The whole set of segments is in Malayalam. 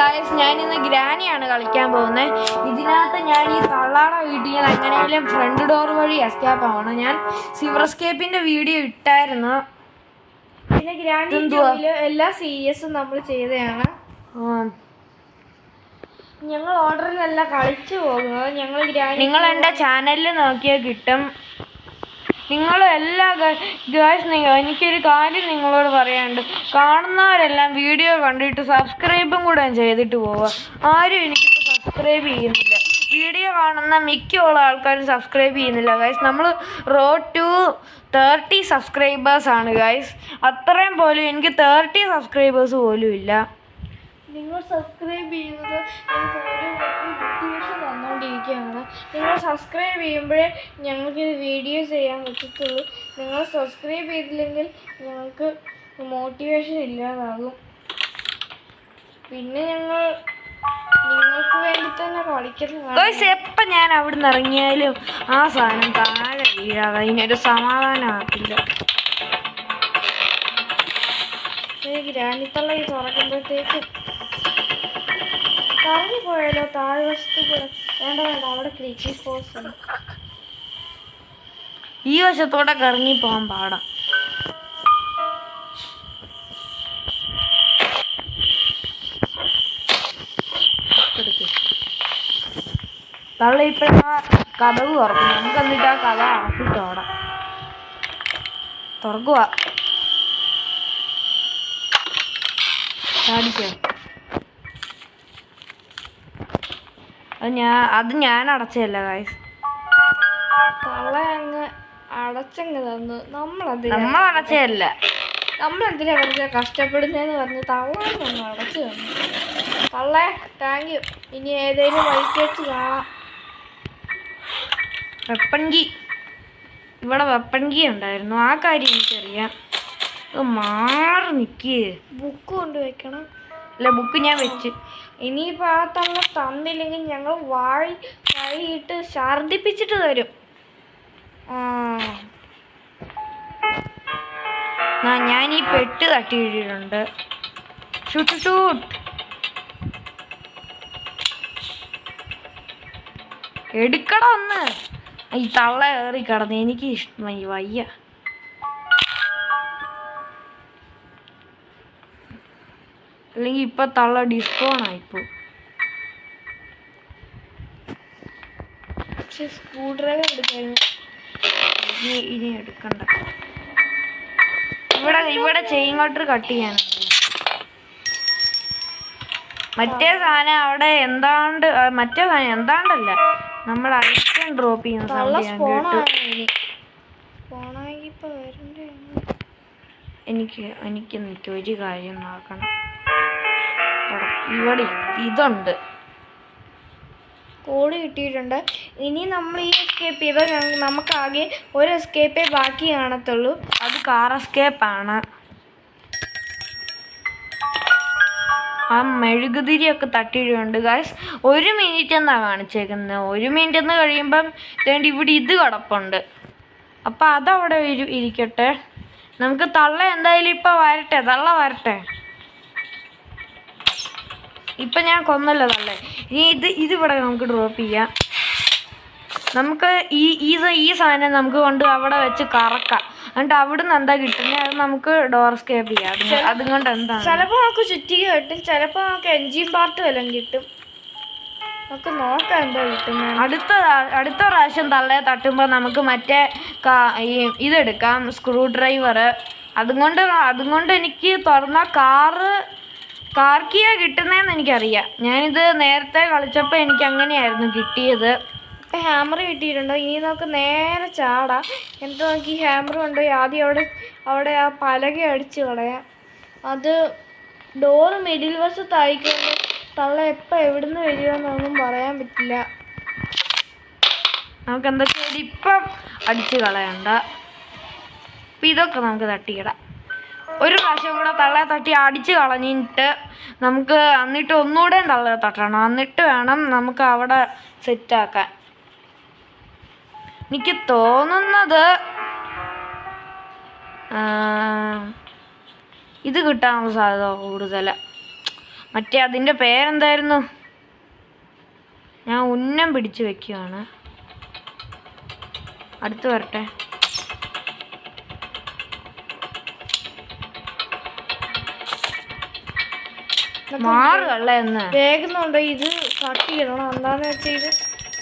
ഗായ്സ്, ഞാനിന്ന് ഗ്രാനിയാണ് കളിക്കാൻ പോകുന്നത്. ഇതിനകത്ത് ഞാൻ ഈ തള്ളാടെ വീട്ടിൽ നിന്ന് എങ്ങനെയും ഫ്രണ്ട് ഡോർ വഴി എസ്കേപ്പ് ആവണം. ഞാൻ സിവർ എസ്കേപ്പിന്റെ വീഡിയോ ഇട്ടായിരുന്നു. പിന്നെ ഗ്രാനി എല്ലാ സീരിയസും നമ്മൾ ചെയ്തതാണ്. ഞങ്ങൾ ഓർഡറിലല്ല കളിച്ചു പോകുന്നത്. നിങ്ങൾ എൻ്റെ ചാനലിൽ നോക്കിയാൽ കിട്ടും. നിങ്ങൾ എല്ലാ ഗായ്സ്, എനിക്കൊരു കാര്യം നിങ്ങളോട് പറയാനുണ്ട്. കാണുന്നവരെല്ലാം വീഡിയോ കണ്ടിട്ട് സബ്സ്ക്രൈബും കൂടെ ചെയ്തിട്ട് പോവുക. ആരും എനിക്കിപ്പോൾ സബ്സ്ക്രൈബ് ചെയ്യുന്നില്ല. വീഡിയോ കാണുന്ന മിക്കുള്ള ആൾക്കാരും സബ്സ്ക്രൈബ് ചെയ്യുന്നില്ല ഗായ്സ്. നമ്മൾ റോഡ് ടു 30 സബ്സ്ക്രൈബേഴ്സാണ് ഗായ്സ്. അത്രയും പോലും എനിക്ക് 30 സബ്സ്ക്രൈബേഴ്സ് പോലും ഇല്ല. നിങ്ങൾ സബ്സ്ക്രൈബ് ചെയ്യുന്നത് ഞങ്ങൾക്ക് ഓരോ മോട്ടിവേഷൻ തന്നുകൊണ്ടിരിക്കുകയാണ്. നിങ്ങൾ സബ്സ്ക്രൈബ് ചെയ്യുമ്പോഴേ ഞങ്ങൾക്ക് വീഡിയോ ചെയ്യാൻ പറ്റത്തുള്ളൂ. നിങ്ങൾ സബ്സ്ക്രൈബ് ചെയ്തില്ലെങ്കിൽ ഞങ്ങൾക്ക് മോട്ടിവേഷൻ ഇല്ലാതാകും. പിന്നെ നിങ്ങൾക്ക് വേണ്ടി തന്നെ കളിക്കുന്നതാണ്. എപ്പം ഞാൻ അവിടെ നിന്ന് ഇറങ്ങിയാലും ആ സാധനം താഴെ വീഴാതെ അതിനൊരു സമാധാനമാക്കില്ല. ഗ്രാനിത്തള്ള ഈ തുറക്കുമ്പോഴത്തേക്ക് കറങ്ങി പോയാലോ താഴ്വശത്ത് കൂടെ? വേണ്ട, അവിടെ ക്രീക്കി ഫോഴ്സ് ഉണ്ട്. ഈ വശത്തോടെ കറങ്ങി പോകാൻ പാടാം. തള്ള ഇപ്പഴാ കഥവ് തുറക്കും. നമുക്ക് എന്നിട്ട് ആ കഥ അടച്ചിട്ടോടാം. തുറക്കുക. അത് ഞാൻ അടച്ചല്ല ഗായ്സ്. തള്ള അങ്ങ് അടച്ചങ്ങ് തന്നു. നമ്മൾ അടച്ചല്ല. നമ്മളെന്തിനാ വെറുതെ കഷ്ടപ്പെടുന്നതെന്ന് പറഞ്ഞ് തള്ളൊന്നും അടച്ചു തന്നു. തള്ളേ, താങ്ക് യു. ഇനി ഏതെങ്കിലും വഴിക്ക് വെച്ച് കാണാം. ഇവിടെ വെപ്പൺ കീ ഉണ്ടായിരുന്നു. ആ കാര്യം എനിക്കറിയാം. മാറി നിൽക്കേ. ബുക്ക് കൊണ്ടുവയ്ക്കണം. അല്ല, ബുക്ക് ഞാൻ വെച്ച്. ഇനിയിപ്പോൾ ആ തള്ള തന്നില്ലെങ്കിൽ ഞങ്ങൾ വഴിയിട്ട് ഛർദിപ്പിച്ചിട്ട് തരും. ഞാൻ ഈ പെട്ട് തട്ടിയിട്ടുണ്ട്. ഷൂട്ട് എടുക്കട ഒന്ന്. ഈ തള്ള കയറി കിടന്ന് എനിക്ക് ഇഷ്ടമായി വയ്യ. അല്ലെങ്കിൽ ഇപ്പൊ തള്ള ഡിസ്കോൺ ആയിപ്പോ. സ്ക്രൂ ഡ്രൈവർ എടുക്കായിരുന്നു. ഇനി എടുക്കണ്ട. ഇവിടെ ചെയിൻ കട്ടർ കട്ട് ചെയ്യാനുണ്ട്. മറ്റേ സാധനം അവിടെ എന്താണ്ടല്ല നമ്മൾ ഐറ്റം ഡ്രോപ്പ് ചെയ്യുന്ന എനിക്ക് ഒരു കാര്യം നോക്കണം. ഇവിടെ ഇതുണ്ട്, കോഡ് കിട്ടിയിട്ടുണ്ട്. ഇനി നമ്മൾ ഈ എസ്കേപ്പ് ചെയ്താൽ നമുക്കാകെ ഒരു എസ്കേപ്പേ ബാക്കി കാണത്തുള്ളൂ. അത് കാർ എസ്കേപ്പാണ്. ആ മെഴുകുതിരിയൊക്കെ തട്ടിയിട്ടുണ്ട് ഗായ്സ്. 1 മിനിറ്റ് എന്നാണ് കാണിച്ചേക്കുന്നത്. 1 മിനിറ്റ് എന്ന് കഴിയുമ്പം ഇവിടെ ഇത് കിടപ്പുണ്ട്. അപ്പം അതവിടെ ഇരിക്കട്ടെ. നമുക്ക് തള്ള എന്തായാലും ഇപ്പം വരട്ടെ. തള്ള വരട്ടെ. ഇപ്പം ഞാൻ കൊന്നല്ലോ തള്ളേ. ഇനി ഇതിവിടെ നമുക്ക് ഡ്രോപ്പ് ചെയ്യാം. നമുക്ക് ഈ സാധനം നമുക്ക് കൊണ്ട് അവിടെ വെച്ച് കറക്കാം. എന്നിട്ട് അവിടുന്ന് എന്താ കിട്ടുന്നത് അത് നമുക്ക് ഡോർ സ്കേപ്പ് ചെയ്യാം. അതുകൊണ്ട് എന്താണ്, ചിലപ്പോൾ നമുക്ക് ചുറ്റിക കിട്ടും, ചിലപ്പോൾ നമുക്ക് എൻജിൻ പാർട്ട് വല്ലതും കിട്ടും. നമുക്ക് നോക്കാം എന്താ കിട്ടുന്നത്. അടുത്ത പ്രാവശ്യം തള്ളയെ തട്ടുമ്പോൾ നമുക്ക് മറ്റേ ഇതെടുക്കാം, സ്ക്രൂ ഡ്രൈവർ. അതുകൊണ്ട് എനിക്ക് തുറന്ന കാർ കീയാ കിട്ടുന്നതെന്ന് എനിക്കറിയാം. ഞാനിത് നേരത്തെ കളിച്ചപ്പോൾ എനിക്ക് അങ്ങനെയായിരുന്നു കിട്ടിയത്. ഇപ്പം ഹാമർ കിട്ടിയിട്ടുണ്ട്. ഇനി നമുക്ക് നേരെ ചാടാം. എന്നിട്ട് നമുക്ക് ഈ ഹാമർ കൊണ്ടുപോയി ആദ്യം അവിടെ ആ പലക അടിച്ച് കളയാം. അത് ഡോറ് മിഡിൽ വശത്തായിക്കൊണ്ട് തള്ള എപ്പോൾ എവിടുന്ന് വരുമെന്നൊന്നും പറയാൻ പറ്റില്ല. നമുക്ക് എന്താ വെച്ചാൽ ഇപ്പം അടിച്ച് കളയണ്ട. അപ്പം ഇതൊക്കെ നമുക്ക് തട്ടിയിടാം. ഒരു പ്രാവശ്യം കൂടെ തള്ളയെ തട്ടി അടിച്ച് കളഞ്ഞിട്ട് നമുക്ക് എന്നിട്ട് ഒന്നുകൂടെ തള്ളയെ തട്ടണം. എന്നിട്ട് വേണം നമുക്ക് അവിടെ സെറ്റാക്കാൻ. എനിക്ക് തോന്നുന്നത് ഇത് കിട്ടാനുള്ള സാധ്യത കൂടുതലാണ്. മറ്റേ അതിൻ്റെ പേരെന്തായിരുന്നു? ഞാൻ ഉന്നം പിടിച്ചു വെക്കുകയാണ്. അടുത്ത് വരട്ടെ. മാറുകള്ള എന്ന് വേഗുന്നുണ്ടോ? ഇത് തട്ടിയിടണം. എന്താന്ന് വെച്ചാൽ ഇത്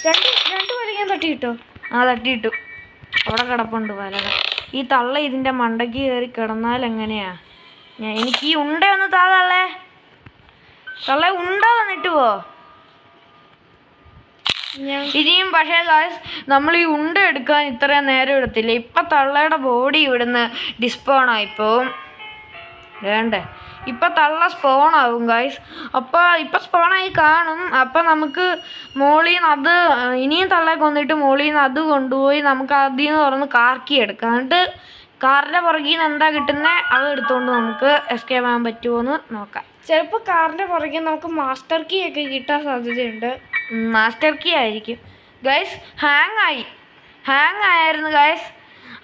രണ്ട് വരയ്ക്കാൻ തട്ടിയിട്ടോ? ആ തട്ടിയിട്ടു. അവിടെ കിടപ്പുണ്ട് പലക. ഈ തള്ള ഇതിൻ്റെ മണ്ടയ്ക്ക് കയറി കിടന്നാൽ എങ്ങനെയാ? എനിക്ക് ഈ ഉണ്ട ഒന്ന് താതള്ളേ. തള്ളേ ഉണ്ട വന്നിട്ട് പോ. ഇനിയും പക്ഷേ ഗായ്സ് നമ്മൾ ഈ ഉണ്ട എടുക്കാൻ ഇത്രയും നേരം എടുത്തില്ല. ഇപ്പം തള്ളയുടെ ബോഡി ഇവിടുന്ന് ഡിസ്പോൺ ആയിപ്പോവും. വേണ്ടേ? ഇപ്പം തള്ള സ്പോണാവും ഗായ്സ്. അപ്പോൾ ഇപ്പം സ്പോണായി കാണും. അപ്പം നമുക്ക് മോളിൽ നിന്ന് അത് ഇനിയും തള്ളയെ കൊന്നിട്ട് മോളിൽ നിന്ന് അത് കൊണ്ടുപോയി നമുക്ക് അതിൽ നിന്ന് തുറന്ന് കാർക്കി എടുക്കാം. എന്നിട്ട് കാറിൻ്റെ പുറകിൽ നിന്ന് എന്താ കിട്ടുന്നത് അത് എടുത്തുകൊണ്ട് നമുക്ക് എസ്കേപ്പ് ആകാൻ പറ്റുമോ എന്ന് നോക്കാം. ചിലപ്പോൾ കാറിൻ്റെ പുറകിൽ നമുക്ക് മാസ്റ്റർ കീ ഒക്കെ കിട്ടാൻ സാധ്യതയുണ്ട്. മാസ്റ്റർ കീ ആയിരിക്കും ഗൈസ്. ഹാങ് ആയിരുന്നു ഗൈസ്.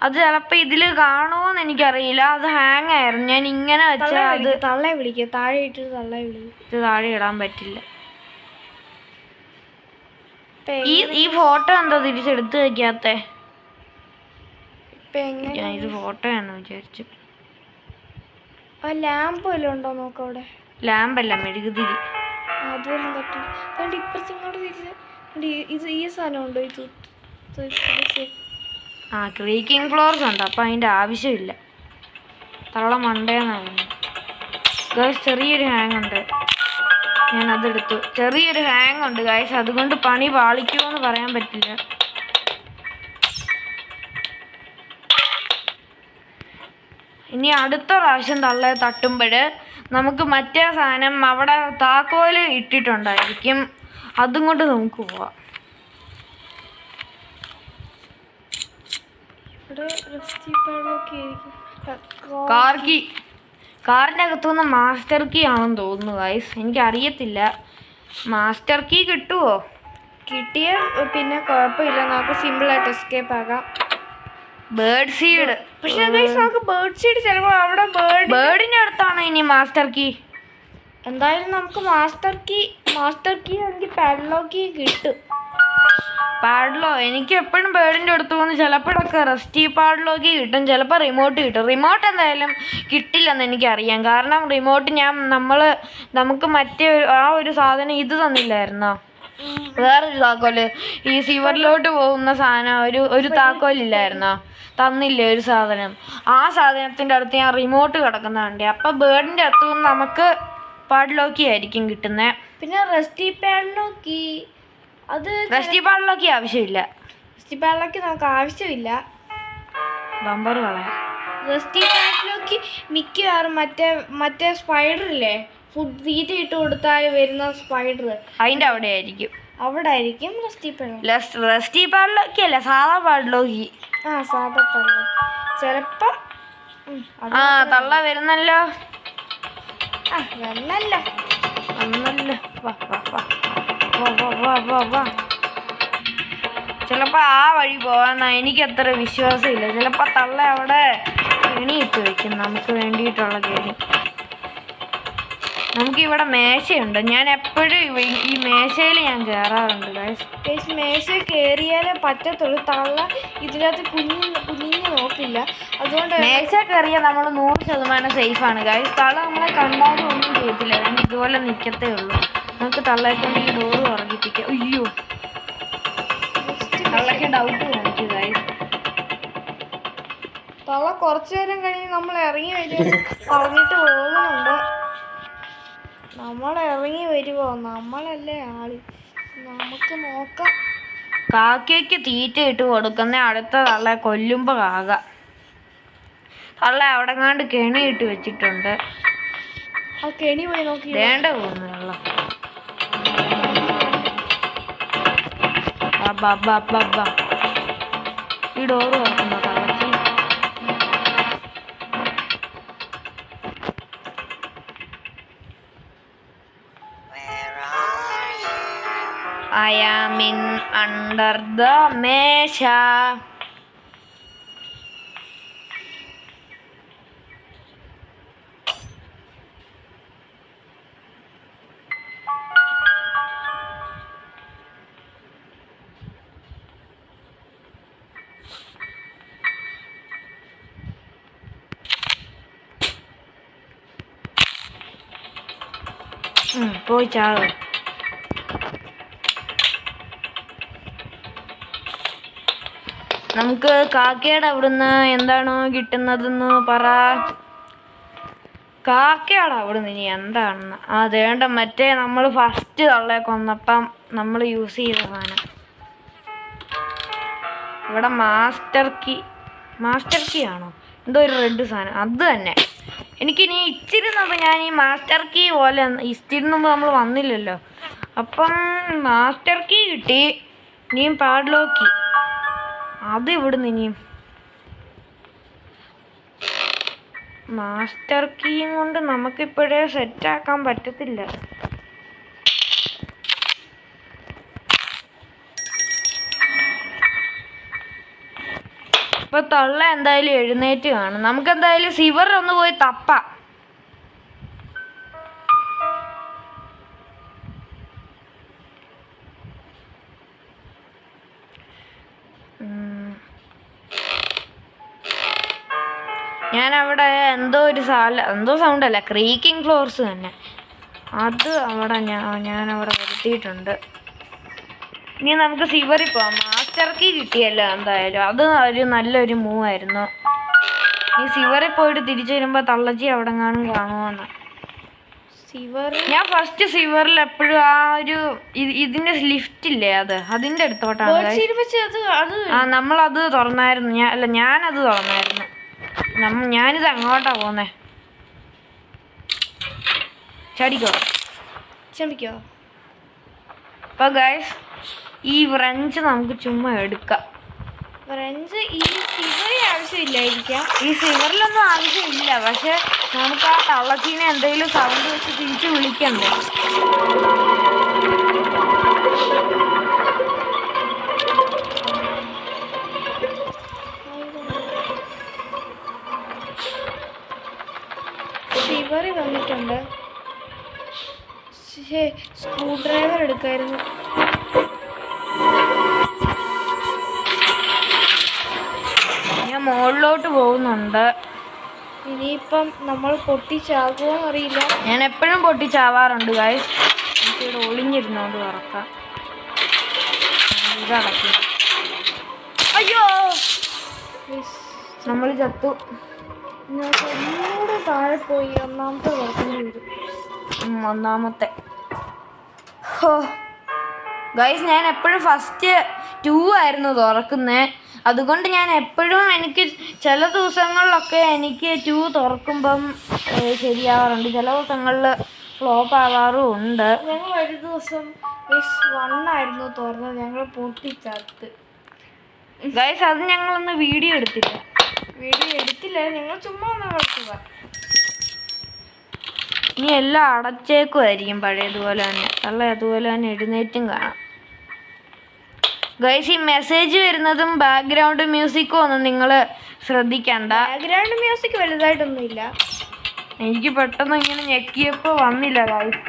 അത് ചിലപ്പോൾ ഇതിൽ കാണുമോയെന്ന് എനിക്കറിയില്ല. അത് ഹാങ് ആയിരുന്നു. ഞാൻ ഇങ്ങനെ വെച്ചാൽ അത് തള്ളെ വിളിക്കുക. താഴെ ഇട്ട് തള്ളെ വിളിക്കും. ഇത് താഴെ ഇടാൻ പറ്റില്ല. ഈ ഫോട്ടോ എന്തോ തിരിച്ചെടുത്ത് വയ്ക്കാത്തേ? ഞാൻ ഇത് ഫോട്ടോ ആണെന്ന് വിചാരിച്ചു. ആ ലാമ്പ് വല്ലതും ഉണ്ടോ നോക്കാം. അവിടെ ലാമ്പല്ല, മെഴുകുതിരി. അതുവല്ല തട്ടി ഇപ്പുറത്ത് ഇങ്ങോട്ട് തിരിച്ച് ഇത് ഈ സാധനം ഉണ്ടോ? ഇത് ആ ക്രീക്കിംഗ് ഫ്ലോർസ് ഉണ്ട്. അപ്പം അതിൻ്റെ ആവശ്യമില്ല. തള്ള മണ്ടേന്നാണ് ഗൈസ്. ചെറിയൊരു ഹാങ് ഉണ്ട്. ഞാൻ അതെടുത്തു. ചെറിയൊരു ഹാങ് ഉണ്ട് ഗൈസ്. അതുകൊണ്ട് പണി പാളിക്കുമോ എന്ന് പറയാൻ പറ്റില്ല. ഇനി അടുത്ത പ്രാവശ്യം തള്ളയെ തട്ടുമ്പോൾ നമുക്ക് മറ്റേ സാധനം അവിടെ താക്കോല് ഇട്ടിട്ടുണ്ടായിരിക്കും. അതും കൊണ്ട് നമുക്ക് പോവാം. കാറിൻ്റെ അകത്തുനിന്ന് മാസ്റ്റർ കീ ആണെന്ന് തോന്നുന്നു ഗൈസ്. എനിക്കറിയത്തില്ല. മാസ്റ്റർ കീ കിട്ടുമോ? കിട്ടിയ പിന്നെ കുഴപ്പമില്ല. നമുക്ക് സിമ്പിളായിട്ട് എസ്കേപ്പ് ആകാം. Bird seed. പക്ഷേ നമുക്ക് ബേർഡ് സീഡ് ചിലപ്പോൾ അവിടെ ബേർഡിൻ്റെ അടുത്താണ് ഇനി മാസ്റ്റർ കീ. എന്തായാലും നമുക്ക് മാസ്റ്റർ കീ അല്ലെങ്കിൽ പാഡ്ലോക്ക് കീ കിട്ടും. പാഡ്ലോ എനിക്ക് എപ്പോഴും ബേർഡിൻ്റെ അടുത്ത് പോകുന്നു. ചിലപ്പോഴൊക്കെ റെസ്റ്റി പാഡ്ലോക്ക് കിട്ടും, ചിലപ്പോൾ റിമോട്ട് കിട്ടും. റിമോട്ട് എന്തായാലും കിട്ടില്ലെന്ന് എനിക്കറിയാം. കാരണം റിമോട്ട് നമുക്ക് മറ്റേ ആ ഒരു സാധനം ഇത് തന്നില്ലായിരുന്നോ? വേറൊരു താക്കോല്, ഈ സിവറിലോട്ട് പോകുന്ന സാധനം ഒരു താക്കോലില്ലായിരുന്നോ? തന്നില്ലേ ഒരു സാധനം? ആ സാധനത്തിൻ്റെ അടുത്ത് ഞാൻ റിമോട്ട് കിടക്കുന്നുണ്ട്. അപ്പം ബേർഡിൻ്റെ അടുത്ത് നിന്ന് നമുക്ക് പാഡ്ലോക്കി ആയിരിക്കും കിട്ടുന്നത്. പിന്നെ റെസ്റ്റി പാഡ്ലോക്ക് റെസ്റ്റി പാഡ്ലോക്കി ആവശ്യമില്ല. റെസ്റ്റി പാഡ്ലോക്ക് നമുക്ക് ആവശ്യമില്ല. ബമ്പർ കളയാം. റെസ്റ്റി പാഡ്ലോക്ക് മിക്കവാറും മറ്റേ സ്പൈഡറില്ലേ, ഫുഡ് തീറ്റ ഇട്ട് കൊടുത്താൽ വരുന്ന സ്പൈഡർ, അതിൻ്റെ അവിടെ ആയിരിക്കും റെസ്റ്റി പാഡ്ലോക്കി അല്ല, സാധാ പാഡ്ലോക്കി. സാധാ പാഡ്ലോക്കി ചിലപ്പോൾ. തള്ള വരുന്നല്ലോ. വന്നല്ലോ. വാ. ചിലപ്പോൾ ആ വഴി പോകാൻ എനിക്കത്ര വിശ്വാസമില്ല. ചിലപ്പോൾ തള്ള അവിടെ കെണി ഇട്ട് വെക്കും നമുക്ക് വേണ്ടിയിട്ടുള്ള കെണി. നമുക്കിവിടെ മേശയുണ്ട്. ഞാൻ എപ്പോഴും ഈ മേശയിൽ ഞാൻ കയറാറുണ്ട് ഗൈസ്. മേശ കയറിയാലേ പറ്റത്തുള്ളൂ. തള്ള ഇതിനകത്ത് കുഞ്ഞിന് നോക്കില്ല. അതുകൊണ്ട് മേശ കയറിയാൽ നമ്മൾ 100% സേഫാണ് ഗൈസ്. തള്ള നമ്മളെ കണ്ടാലും ഒന്നും ചെയ്യത്തില്ല. ഞാൻ ഇതുപോലെ നിൽക്കത്തേ ഉള്ളൂ. നമുക്ക് തള്ളയെ കൊണ്ട് ഈ ഡോറ് ഉറങ്ങിപ്പിക്കാം. അയ്യോ, തള്ളയ്ക്ക് ഡൗട്ട് കാണിക്കും ഗൈസ്. തള്ള കുറച്ചു നേരം കഴിഞ്ഞ് നമ്മൾ ഇറങ്ങി വരും പറഞ്ഞിട്ട് പോകുന്നുണ്ട്. നമ്മൾ ഇറങ്ങി വരുമോ? നമ്മളല്ലേ ആള്. നമുക്ക് നോക്കാം. കാക്കയ്ക്ക് തീറ്റ ഇട്ട് കൊടുക്കുന്ന അടുത്ത തള്ളയെ കൊല്ലുമ്പോൾ കാക. തള്ള അവിടെ കണ്ട് കെണി ഇട്ട് വെച്ചിട്ടുണ്ട്. ആ കെണി പോയി നോക്കി. വേണ്ട പോകുന്നു തള്ള. ഈ ഡോറ് തുറക്കുന്നു തള്ളക്ക്. I am in under the Mesha. പോയി ചാവ്. നമുക്ക് കാക്കയുടെ അവിടുന്ന് എന്താണോ കിട്ടുന്നതെന്ന് പറ. കാക്കയുടെ അവിടുന്ന് ഇനി എന്താണെന്ന് അതേണ്ട മറ്റേ നമ്മൾ ഫസ്റ്റ് തള്ളയെ കൊന്നപ്പം നമ്മൾ യൂസ് ചെയ്ത സാധനം. ഇവിടെ മാസ്റ്റർ കീ ആണോ എന്തോ ഒരു റെഡ് സാധനം, അത് തന്നെ. എനിക്കിനി ഇച്ചിരി മുമ്പ് ഞാൻ ഈ മാസ്റ്റർ കീ പോലെ ഇച്ചിരി മുമ്പ് നമ്മൾ വന്നില്ലല്ലോ, അപ്പം മാസ്റ്റർ കീ കിട്ടി. ഇനിയും പാഡ്ലോക്ക് കീ, അത് ഇവിടുന്ന് ഇനിയും മാസ്റ്റർ കീയും കൊണ്ട് നമുക്കിപ്പോഴേ സെറ്റാക്കാൻ പറ്റത്തില്ല. ഇപ്പൊ തള്ള എന്തായാലും എഴുന്നേറ്റ് കാണും. നമുക്ക് എന്തായാലും സിവർ ഒന്ന് പോയി തപ്പാം. ഞാനവിടെ എന്തോ സൗണ്ട് അല്ല, ക്രീക്കിംഗ് ഫ്ലോർസ് തന്നെ, അത് അവിടെ ഞാനവിടെ വരുത്തിയിട്ടുണ്ട്. ഇനി നമുക്ക് സിവറിൽ പോവാം. മാസ്റ്റർ കീ കിട്ടിയല്ലോ എന്തായാലും, അത് ഒരു നല്ലൊരു മൂവ് ആയിരുന്നു. ഈ സിവറിൽ പോയിട്ട് തിരിച്ചു വരുമ്പോൾ തള്ളച്ചി അവിടെ കാണും കാണുമെന്ന്. ഞാൻ ഫസ്റ്റ് സിവറിൽ എപ്പോഴും ആ ഒരു ഇതിന്റെ ലിഫ്റ്റ് ഇല്ലേ, അതിന്റെ അടുത്തോട്ടാണ്. നമ്മളത് തുറന്നായിരുന്നു. ഞാനത് തുറന്നായിരുന്നു. ഞാനിത് അങ്ങോട്ടാ പോന്നേ. ചടിക്കോ. അപ്പൊ ഗൈസ് ഈ വ്രഞ്ച് നമുക്ക് ചുമ്മാ എടുക്കാം. വ്രഞ്ച് ഈ സിവറിൽ ആവശ്യമില്ലായിരിക്കാം. ഈ സിവറിലൊന്നും ആവശ്യമില്ല, പക്ഷെ നമുക്ക് ആ തള്ളച്ചീനെ എന്തെങ്കിലും സൗണ്ട് വെച്ച് തിരിച്ച് വിളിക്കണ്ടേ. സിവറി വന്നിട്ടുണ്ട്. സ്ക്രൂ ഡ്രൈവർ എടുക്കായിരുന്നു. ഞാൻ മുകളിലോട്ട് പോകുന്നുണ്ട്. ഇനിയിപ്പം നമ്മൾ പൊട്ടിച്ചാകുമോ അറിയില്ല. ഞാൻ എപ്പോഴും പൊട്ടിച്ചാവാറുണ്ട് ഗൈസ്. എനിക്കിവിടെ ഒളിഞ്ഞിരുന്നോണ്ട് തുറക്കാം. ഇതടക്കും. അയ്യോ, നമ്മൾ ചത്തു. ഒന്നുകൂടെ താഴെ പോയി ഒന്നാമത്തെ തുറക്കേണ്ടി വരും. ഒന്നാമത്തെ ഗൈസ് ഞാൻ എപ്പോഴും ഫസ്റ്റ് 2 ആയിരുന്നു തുറക്കുന്നത്. അതുകൊണ്ട് ഞാൻ എപ്പോഴും എനിക്ക് ചില ദിവസങ്ങളിലൊക്കെ എനിക്ക് 2 തുറക്കുമ്പം ശരിയാവാറുണ്ട്, ചില ദിവസങ്ങളിൽ ഫ്ലോപ്പ് ആവാറും ഉണ്ട്. ഞങ്ങൾ ഒരു ദിവസം 1 ആയിരുന്നു തുറന്നത്, ഞങ്ങൾ പൊട്ടിച്ചത്ത്. ഗൈസ് അത് ഞങ്ങളൊന്ന് വീഡിയോ എടുത്തില്ല, ഞങ്ങൾ ചുമ്മാ ഒന്ന് കളിക്കുക. ഇനി എല്ലാം അടച്ചേക്കുമായിരിക്കും പഴയതുപോലെ തന്നെ. അതുപോലെ തന്നെ എഴുന്നേറ്റും കാണാം. ഗൈസ് ഈ മെസ്സേജ് വരുന്നതും ബാക്ക്ഗ്രൗണ്ട് മ്യൂസിക്കും ഒന്നും നിങ്ങൾ ശ്രദ്ധിക്കണ്ട. Background music വലുതായിട്ടൊന്നുമില്ല. എനിക്ക് പെട്ടെന്ന് ഇങ്ങനെ ഞെക്കിയപ്പോൾ വന്നില്ല ഗൈസ്.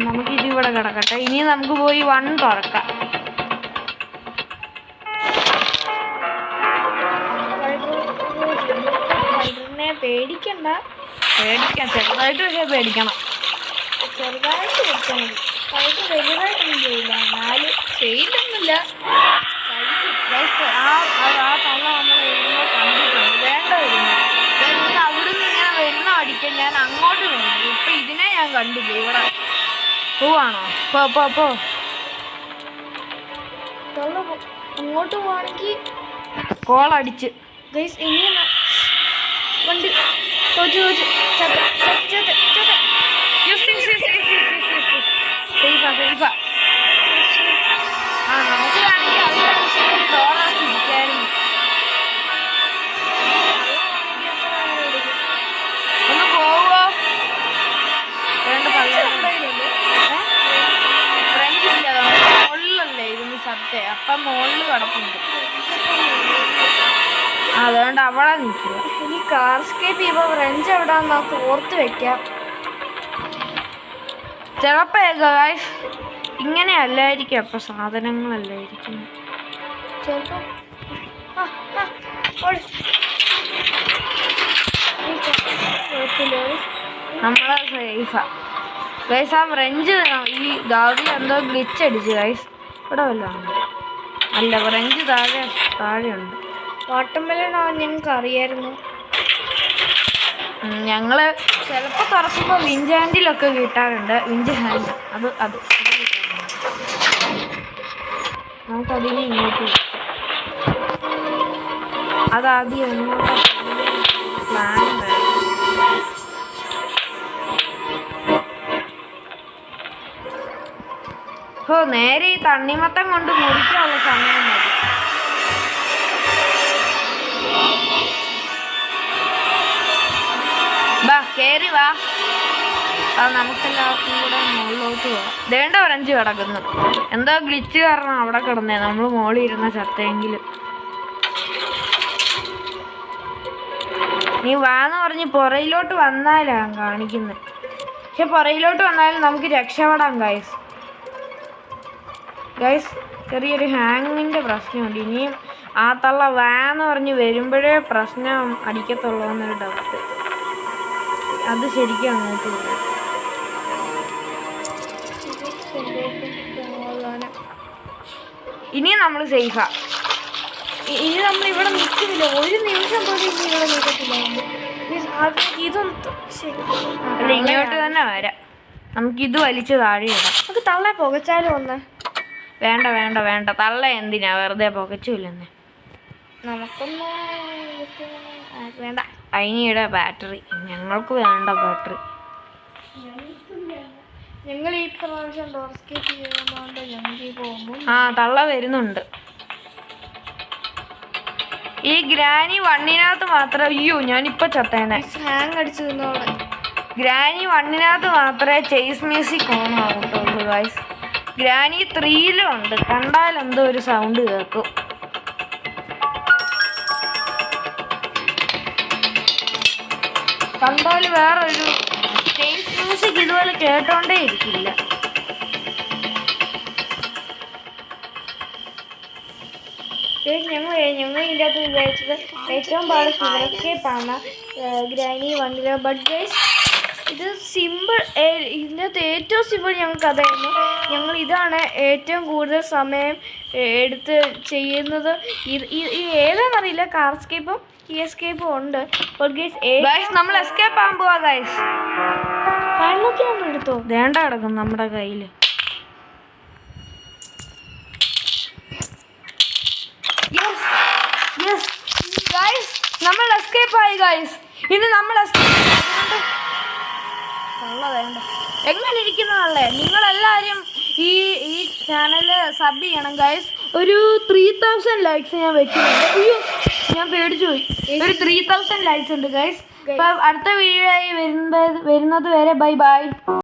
നമുക്കിത് ഇവിടെ കിടക്കട്ടെ. ഇനി നമുക്ക് പോയി 1 തുറക്കാം. പേടിക്കാം, ചെറുതായിട്ട്. പക്ഷേ പേടിക്കണം, ചെറുതായിട്ട് പേടിക്കണം. വലുതായിട്ടൊന്നും ചെയ്യില്ല, എന്നാലും ചെയ്യില്ലൊന്നുമില്ല. ആ തള്ള നമ്മൾ എഴുതുമ്പോൾ കണ്ടിട്ടുണ്ട്. വേണ്ട വരുന്നു അവിടുന്ന് ഇങ്ങനെ വരുന്ന അടിക്കാൻ ഞാൻ അങ്ങോട്ട് നോക്കി. ഇപ്പൊ ഇതിനെ ഞാൻ കണ്ടില്ല. ഇവിടെ പോവാണോ? പോ അങ്ങോട്ട് പോവാണെങ്കിൽ കോളടിച്ച് ഗൈസ്. ഇനി വണ്ടി തോച്ചു നമുക്ക് വേണമെങ്കിൽ അതിനനുസരിച്ച് ഡോറച്ചിരിക്കായിരുന്നു. ഒന്ന് പോവോ? വേണ്ട, ഫ്രണ്ടില്ല, മുകളിലല്ലേ ഇരുന്ന് ചത്തേ. അപ്പം മുകളിൽ കിടപ്പുണ്ട്, അതുകൊണ്ട് അവിടെ നിൽക്കുക. ഇനി കാർ സ്കേപ്പ് ചെയ്യുമ്പോൾ ഫ്രഞ്ച് എവിടാന്ന് നമുക്ക് ഓർത്ത് വെക്കാം. ചിലപ്പോ ഗൈസ് ഇങ്ങനെ അല്ലായിരിക്കും, അപ്പൊ സാധനങ്ങളല്ലായിരിക്കും ചിലപ്പോ. നമ്മളെ സേഫാ. ഗൈസ് ആ ഫ്രഞ്ച് ഈ ഗാവി എന്തോ ഗ്ലിച്ച് അടിച്ചു ഗൈസ്. ഇവിടെ വല്ലതാണ് അല്ല, ഫ്രഞ്ച് താഴെയുണ്ട്. വാട്ടർമെലൺ ഞങ്ങൾക്ക് അറിയായിരുന്നു. ഞങ്ങള് ചിലപ്പോ തുറക്കുമ്പോ വിഞ്ച് ഹാൻഡിലൊക്കെ കിട്ടാറുണ്ട്. വിഞ്ച് ഹാൻഡ് അത് നമുക്കതിനെ ഇങ്ങോട്ട് വെക്കാം. അതാദ്യം എങ്ങോട്ടാ പ്ലാൻ വേണം. നേരെ ഈ തണ്ണിമത്തം കൊണ്ട് മുറിക്കാനുള്ള സമയം മതി. വാ കേറി വാ. നമുക്കെല്ലാവർക്കും കൂടെ മുകളിലോട്ട് പോവാം. ദേണ്ട ഫ്രഞ്ച് കിടക്കുന്നു. എന്തോ ഗ്ലിച്ച് കാരണം അവിടെ കിടന്നേ. നമ്മൾ മുകളിൽ ഇരുന്ന ചത്തെങ്കിലും. നീ വാന്ന് പറഞ്ഞ് പുറയിലോട്ട് വന്നാലാണ് കാണിക്കുന്നത്. പക്ഷെ പുറയിലോട്ട് വന്നാലും നമുക്ക് രക്ഷപ്പെടാം ഗൈസ്. ചെറിയൊരു ഹാങ്ങിൻ്റെ പ്രശ്നമുണ്ട്. ഇനിയും ആ തള്ള വാന്ന് പറഞ്ഞ് വരുമ്പോഴേ പ്രശ്നം അടിക്കത്തുള്ളൂ എന്നൊരു ഡൗട്ട്. അത് ശരിക്കും അങ്ങോട്ട് പോകും. ഇനിയും നമ്മൾ സേഫാ. ഇനി നമ്മൾ ഇവിടെ നിൽക്കുന്നില്ല. ഒരു നിമിഷം പോലും ഇനി ഇവിടെ നിൽക്കത്തില്ല. ഇങ്ങോട്ട് തന്നെ വരാം. നമുക്കിത് വലിച്ച് താഴെ ഇടാം. നമുക്ക് തള്ളെ പുകച്ചാലും ഒന്ന്. വേണ്ട വേണ്ട വേണ്ട, തള്ള എന്തിനാ വെറുതെ പുകച്ചില്ലെന്ന്. നമുക്കൊന്ന് വേണ്ട. അതിനിടെ ബാറ്ററി ഞങ്ങൾക്ക് വേണ്ട. ബാറ്ററി ഞങ്ങൾ ഈ പ്രാവശ്യം ഡോർസ്കേപ്പ് ചെയ്യുന്നതുകൊണ്ട് ഞങ്ങൾക്ക് പോകുമ്പോൾ തള്ള വരുന്നുണ്ട്. ഈ ഗ്രാനി 1-നകത്ത് മാത്രമേ ഞാനിപ്പോ ചത്തേനെ. ഹാങ് അടിച്ചു നിന്നോളെ. ഗ്രാനി 1-നകത്ത് മാത്രമേ ചേസ് മ്യൂസിക് ഓൺ ആകത്തുള്ളൂ ഗൈസ്. ഗ്രാനി 3-ലും ഉണ്ട്. കണ്ടാൽ എന്തോ ഒരു സൗണ്ട് കേൾക്കും. കണ്ടാൽ വേറൊരു ചേസ് മ്യൂസിക് ഇതുപോലെ കേട്ടോണ്ടേ ഇരിക്കില്ല. ഞങ്ങൾ ഇതിൻ്റെ അകത്ത് വിചാരിച്ചത് ഏറ്റവും പാട് എസ്കേപ്പാണ് ഗ്രാനി 1-ല്. ബട്ട് ഗൈസ് ഇത് സിമ്പിൾ. ഇതിൻ്റെ അകത്ത് ഏറ്റവും സിമ്പിൾ ഞങ്ങൾക്ക് അതായിരുന്നു. ഞങ്ങൾ ഇതാണ് ഏറ്റവും കൂടുതൽ സമയം എടുത്ത് ചെയ്യുന്നത്. ഈ ഏതാണെന്നറിയില്ല. കാർ എസ്കേപ്പും ഈ എസ്കേപ്പും ഉണ്ട്. നമ്മൾ എസ്കേപ്പ് ആകാൻ പോവാ ഗൈസ്. കണ്ണൊക്കെ നമ്മൾ എടുത്തോ? വേണ്ട കിടക്കും നമ്മുടെ കയ്യിൽ. നമ്മൾ എസ്കേപ്പ് ആയി ഗൈസ്. ഇനി നമ്മൾ വേണ്ട എങ്ങനെ ഇരിക്കുന്നതല്ലേ. നിങ്ങളെല്ലാവരും ഈ ചാനല് സബ് ചെയ്യണം ഗൈസ്. ഒരു 3000 ലൈക്സ് ഞാൻ വെക്കുന്നുണ്ട്. അയ്യോ ഞാൻ പേടിച്ചു പോയി. ഒരു 3000 ലൈക്സ് ഉണ്ട് ഗൈസ്. അപ്പം അടുത്ത വീഡിയോ ആയി വരുന്നത് വരെ ബൈ ബൈ.